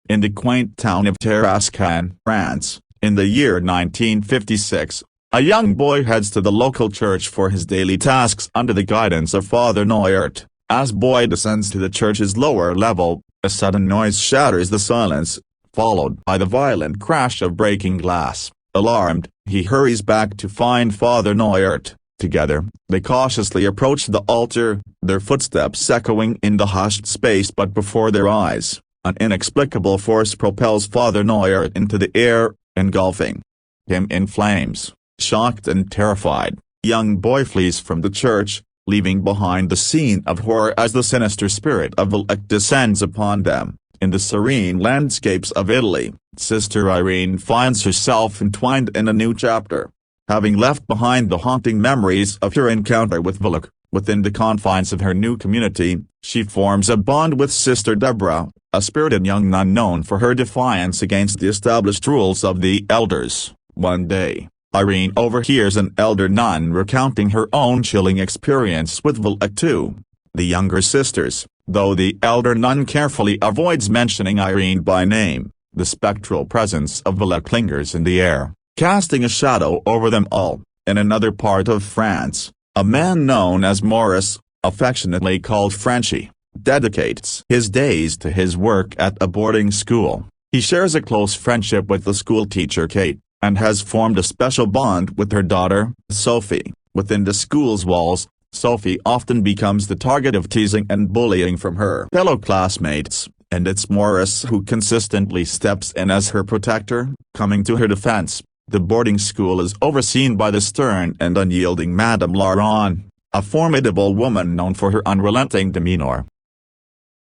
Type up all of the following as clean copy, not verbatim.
In the quaint town of Tarascon, France, in the year 1956, a young boy heads to the local church for his daily tasks under the guidance of Father Noyert. As boy descends to the church's lower level, a sudden noise shatters the silence, followed by the violent crash of breaking glass. Alarmed, he hurries back to find Father Noyert. Together, they cautiously approach the altar, their footsteps echoing in the hushed space, but before their eyes, an inexplicable force propels Father Noyert into the air, engulfing him in flames. Shocked and terrified, young boy flees from the church, leaving behind the scene of horror as the sinister spirit of Wallach descends upon them. In the serene landscapes of Italy, Sister Irene finds herself entwined in a new chapter. Having left behind the haunting memories of her encounter with Wallach, within the confines of her new community, she forms a bond with Sister Debra, a spirited young nun known for her defiance against the established rules of the elders. One day, Irene overhears an elder nun recounting her own chilling experience with Wallach too. The younger sisters, though the elder nun carefully avoids mentioning Irene by name, the spectral presence of Wallach lingers in the air, casting a shadow over them all. In another part of France, a man known as Maurice, affectionately called Frenchy, dedicates his days to his work at a boarding school. He shares a close friendship with the school teacher Kate, and has formed a special bond with her daughter, Sophie. Within the school's walls, Sophie often becomes the target of teasing and bullying from her fellow classmates, and it's Maurice who consistently steps in as her protector, coming to her defense. The boarding school is overseen by the stern and unyielding Madame Laurent, a formidable woman known for her unrelenting demeanor.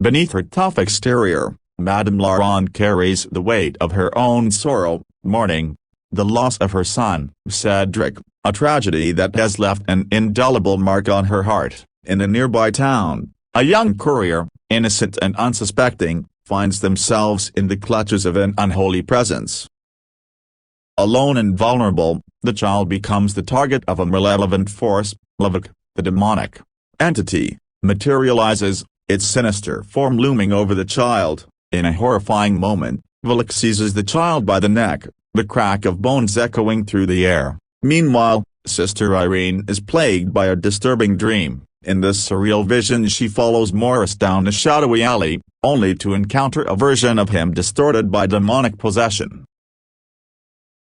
Beneath her tough exterior, Madame Laurent carries the weight of her own sorrow, mourning the loss of her son, Cedric, a tragedy that has left an indelible mark on her heart. In a nearby town, a young courier, innocent and unsuspecting, finds themselves in the clutches of an unholy presence. Alone and vulnerable, the child becomes the target of a malevolent force. Wallach, the demonic entity, materializes, its sinister form looming over the child. In a horrifying moment, Wallach seizes the child by the neck, the crack of bones echoing through the air. Meanwhile, Sister Irene is plagued by a disturbing dream. In this surreal vision she follows Maurice down a shadowy alley, only to encounter a version of him distorted by demonic possession.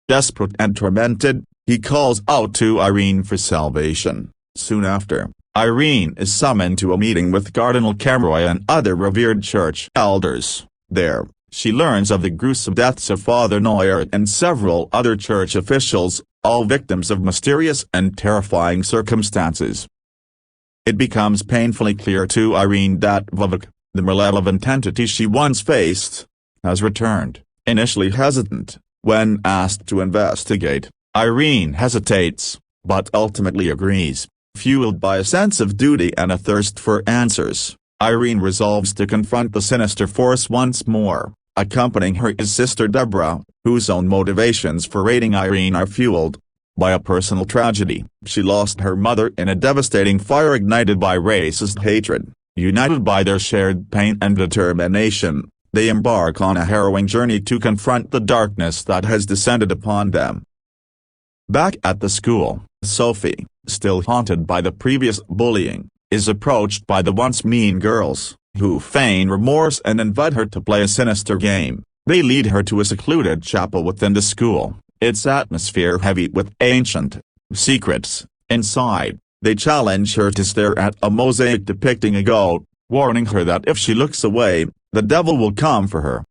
Desperate and tormented, he calls out to Irene for salvation. Soon after, Irene is summoned to a meeting with Cardinal Cameroy and other revered church elders. There, she learns of the gruesome deaths of Father Noyert and several other church officials, all victims of mysterious and terrifying circumstances. It becomes painfully clear to Irene that Wallach, the malevolent entity she once faced, has returned. Initially hesitant, when asked to investigate, Irene hesitates, but ultimately agrees. Fueled by a sense of duty and a thirst for answers, Irene resolves to confront the sinister force once more. Accompanying her is Sister Debra, whose own motivations for raiding Irene are fueled by a personal tragedy. She lost her mother in a devastating fire ignited by racist hatred. United by their shared pain and determination, they embark on a harrowing journey to confront the darkness that has descended upon them. Back at the school, Sophie, still haunted by the previous bullying, is approached by the once mean girls, who feign remorse and invite her to play a sinister game. They lead her to a secluded chapel within the school, its atmosphere heavy with ancient secrets. Inside, they challenge her to stare at a mosaic depicting a goat, warning her that if she looks away, the devil will come for her.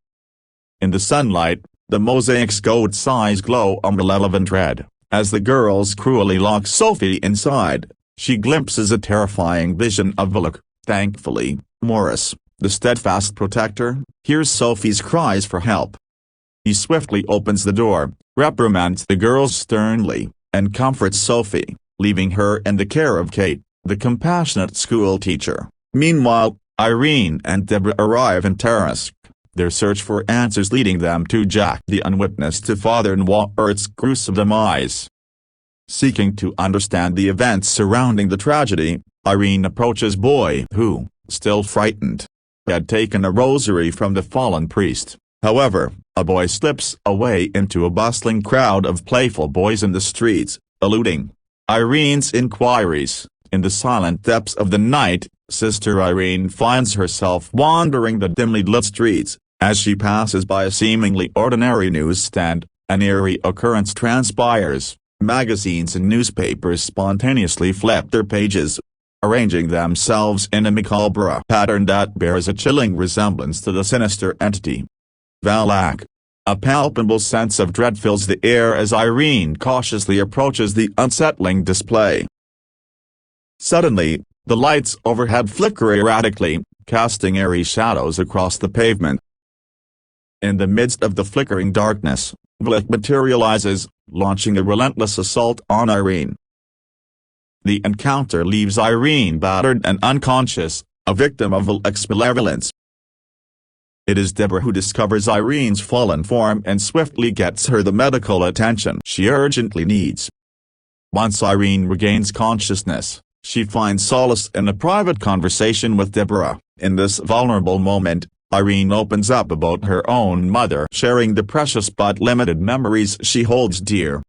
In the sunlight, the mosaic's goat's eyes glow a malevolent red. As the girls cruelly lock Sophie inside, she glimpses a terrifying vision of Wallach. Thankfully, Maurice, the steadfast protector, hears Sophie's cries for help. He swiftly opens the door, reprimands the girls sternly, and comforts Sophie, leaving her in the care of Kate, the compassionate school teacher. Meanwhile, Irene and Debra arrive in Tarascon, their search for answers leading them to Jack the unwitness to Father Noyert's gruesome demise. Seeking to understand the events surrounding the tragedy, Irene approaches boy who, still frightened, had taken a rosary from the fallen priest. However, a boy slips away into a bustling crowd of playful boys in the streets, eluding Irene's inquiries. In the silent depths of the night, Sister Irene finds herself wandering the dimly lit streets. As she passes by a seemingly ordinary newsstand, an eerie occurrence transpires. Magazines and newspapers spontaneously flip their pages, arranging themselves in a macabre pattern that bears a chilling resemblance to the sinister entity Wallach. A palpable sense of dread fills the air as Irene cautiously approaches the unsettling display. Suddenly, the lights overhead flicker erratically, casting eerie shadows across the pavement. In the midst of the flickering darkness, Wallach materializes, launching a relentless assault on Irene. The encounter leaves Irene battered and unconscious, a victim of Wallach's malevolence. It is Debra who discovers Irene's fallen form and swiftly gets her the medical attention she urgently needs. Once Irene regains consciousness, she finds solace in a private conversation with Debra. In this vulnerable moment, Irene opens up about her own mother, sharing the precious but limited memories she holds dear.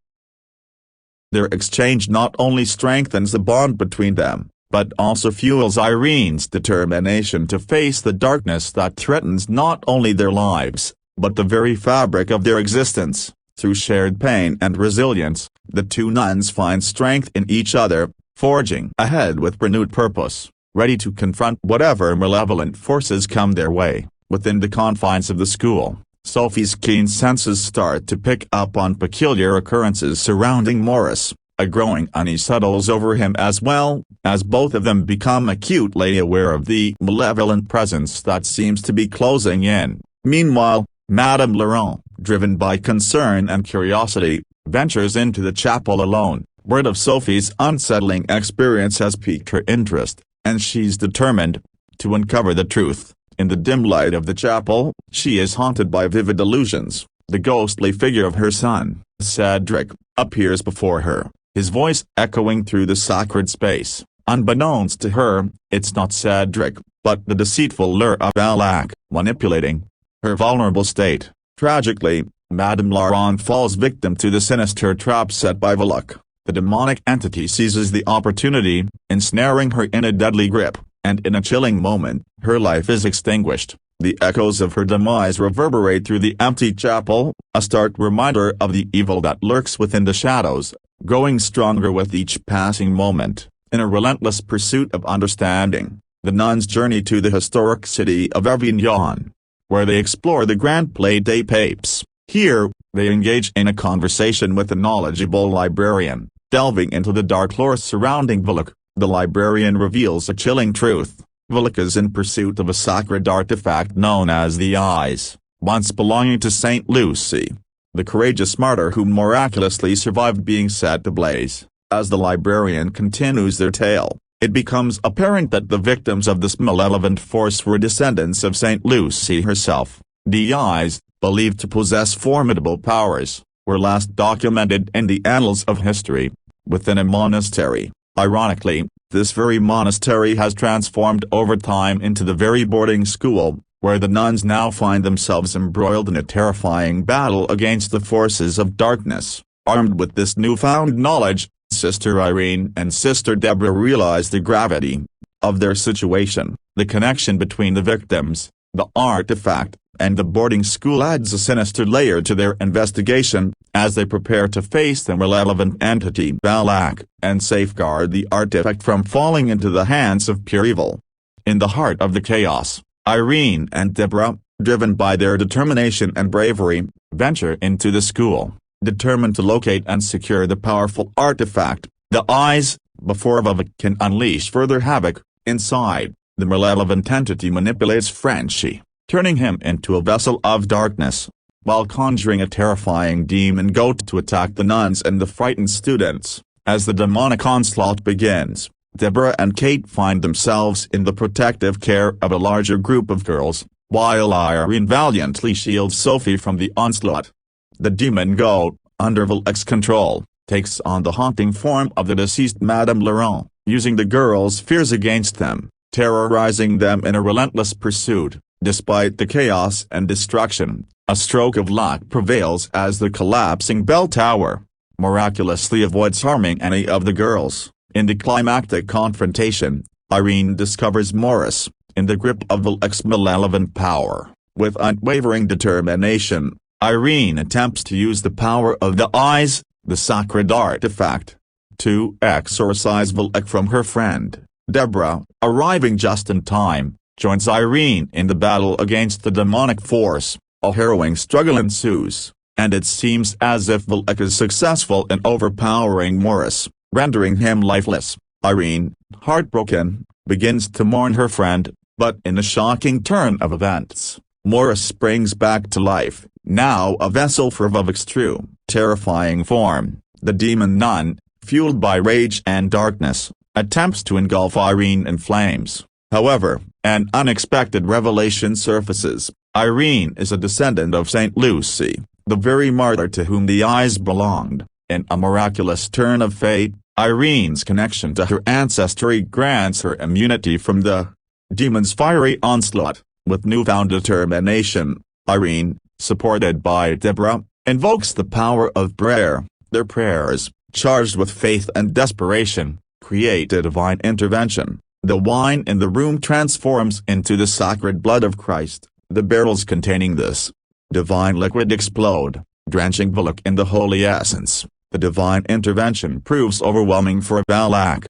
Their exchange not only strengthens the bond between them, but also fuels Irene's determination to face the darkness that threatens not only their lives, but the very fabric of their existence. Through shared pain and resilience, the two nuns find strength in each other, forging ahead with renewed purpose, ready to confront whatever malevolent forces come their way. Within the confines of the school, Sophie's keen senses start to pick up on peculiar occurrences surrounding Morris. A growing unease settles over him as well, as both of them become acutely aware of the malevolent presence that seems to be closing in. Meanwhile, Madame Laurent, driven by concern and curiosity, ventures into the chapel alone. Word of Sophie's unsettling experience has piqued her interest, and she's determined to uncover the truth. In the dim light of the chapel, she is haunted by vivid illusions. The ghostly figure of her son, Cedric, appears before her, his voice echoing through the sacred space. Unbeknownst to her, it's not Cedric, but the deceitful lure of Wallach, manipulating her vulnerable state. Tragically, Madame Laurent falls victim to the sinister trap set by Wallach. The demonic entity seizes the opportunity, ensnaring her in a deadly grip, and in a chilling moment, her life is extinguished. The echoes of her demise reverberate through the empty chapel, a stark reminder of the evil that lurks within the shadows, growing stronger with each passing moment. In a relentless pursuit of understanding, the nuns journey to the historic city of Avignon, where they explore the Grand Palais des Papes. Here, they engage in a conversation with a knowledgeable librarian, delving into the dark lore surrounding Wallach. The librarian reveals a chilling truth. Wallach is in pursuit of a sacred artifact known as the Eyes, once belonging to Saint Lucy, the courageous martyr who miraculously survived being set ablaze. As the librarian continues their tale, it becomes apparent that the victims of this malevolent force were descendants of Saint Lucy herself. The Eyes, believed to possess formidable powers, were last documented in the annals of history, within a monastery. Ironically, this very monastery has transformed over time into the very boarding school, where the nuns now find themselves embroiled in a terrifying battle against the forces of darkness. Armed with this newfound knowledge, Sister Irene and Sister Debra realize the gravity of their situation. The connection between the victims, the artifact, and the boarding school adds a sinister layer to their investigation, as they prepare to face the malevolent entity Wallach, and safeguard the artifact from falling into the hands of pure evil. In the heart of the chaos, Irene and Debra, driven by their determination and bravery, venture into the school, determined to locate and secure the powerful artifact, the Eyes, before Wallach can unleash further havoc. Inside, the malevolent entity manipulates Frenchie, turning him into a vessel of darkness, while conjuring a terrifying demon goat to attack the nuns and the frightened students. As the demonic onslaught begins, Debra and Kate find themselves in the protective care of a larger group of girls, while Irene valiantly shields Sophie from the onslaught. The demon goat, under Wallach's control, takes on the haunting form of the deceased Madame Laurent, using the girls' fears against them, terrorizing them in a relentless pursuit. Despite the chaos and destruction, A stroke of luck prevails as the collapsing bell tower miraculously avoids harming any of the girls. In the climactic confrontation, Irene discovers Morris, in the grip of Wallach's malevolent power. With unwavering determination, Irene attempts to use the power of the eyes, the sacred artifact, to exorcise Wallach from her friend. Debra, arriving just in time, joins Irene in the battle against the demonic force. A harrowing struggle ensues, and it seems as if Wallach is successful in overpowering Morris, rendering him lifeless. Irene, heartbroken, begins to mourn her friend, but in a shocking turn of events, Morris springs back to life, now a vessel for Wallach's true, terrifying form. The demon nun, fueled by rage and darkness, attempts to engulf Irene in flames. However, an unexpected revelation surfaces. Irene is a descendant of Saint Lucy, the very martyr to whom the eyes belonged. In a miraculous turn of fate, Irene's connection to her ancestry grants her immunity from the demon's fiery onslaught. With newfound determination, Irene, supported by Debra, invokes the power of prayer. Their prayers, charged with faith and desperation, create a divine intervention. The wine in the room transforms into the sacred blood of Christ. The barrels containing this divine liquid explode, drenching Wallach in the holy essence. The divine intervention proves overwhelming for Wallach.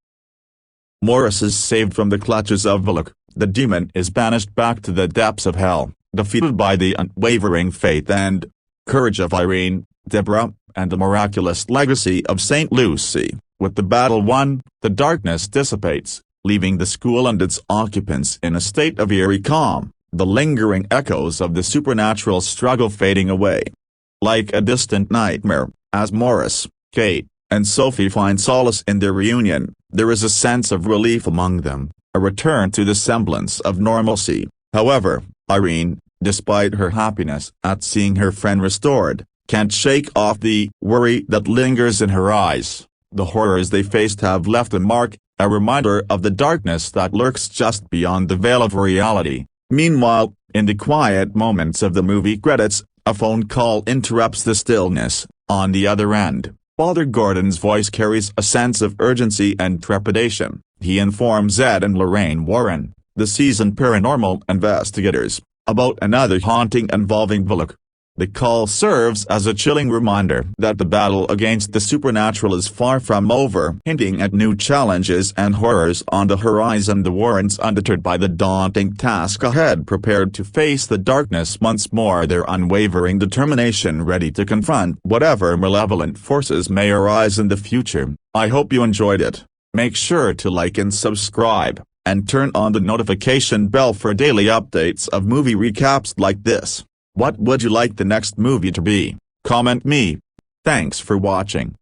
Morris is saved from the clutches of Wallach. The demon is banished back to the depths of hell, defeated by the unwavering faith and courage of Irene, Debra, and the miraculous legacy of Saint Lucy. With the battle won, the darkness dissipates, leaving the school and its occupants in a state of eerie calm, the lingering echoes of the supernatural struggle fading away. Like a distant nightmare, as Morris, Kate, and Sophie find solace in their reunion, there is a sense of relief among them, a return to the semblance of normalcy. However, Irene, despite her happiness at seeing her friend restored, can't shake off the worry that lingers in her eyes. The horrors they faced have left a mark, a reminder of the darkness that lurks just beyond the veil of reality. Meanwhile, in the quiet moments of the movie credits, a phone call interrupts the stillness. On the other end, Father Gordon's voice carries a sense of urgency and trepidation. He informs Ed and Lorraine Warren, the seasoned paranormal investigators, about another haunting involving Wallach. The call serves as a chilling reminder that the battle against the supernatural is far from over, hinting at new challenges and horrors on the horizon. The Warrens, undeterred by the daunting task ahead, prepared to face the darkness once more, their unwavering determination ready to confront whatever malevolent forces may arise in the future. I hope you enjoyed it. Make sure to like and subscribe, and turn on the notification bell for daily updates of movie recaps like this. What would you like the next movie to be? Comment me. Thanks for watching.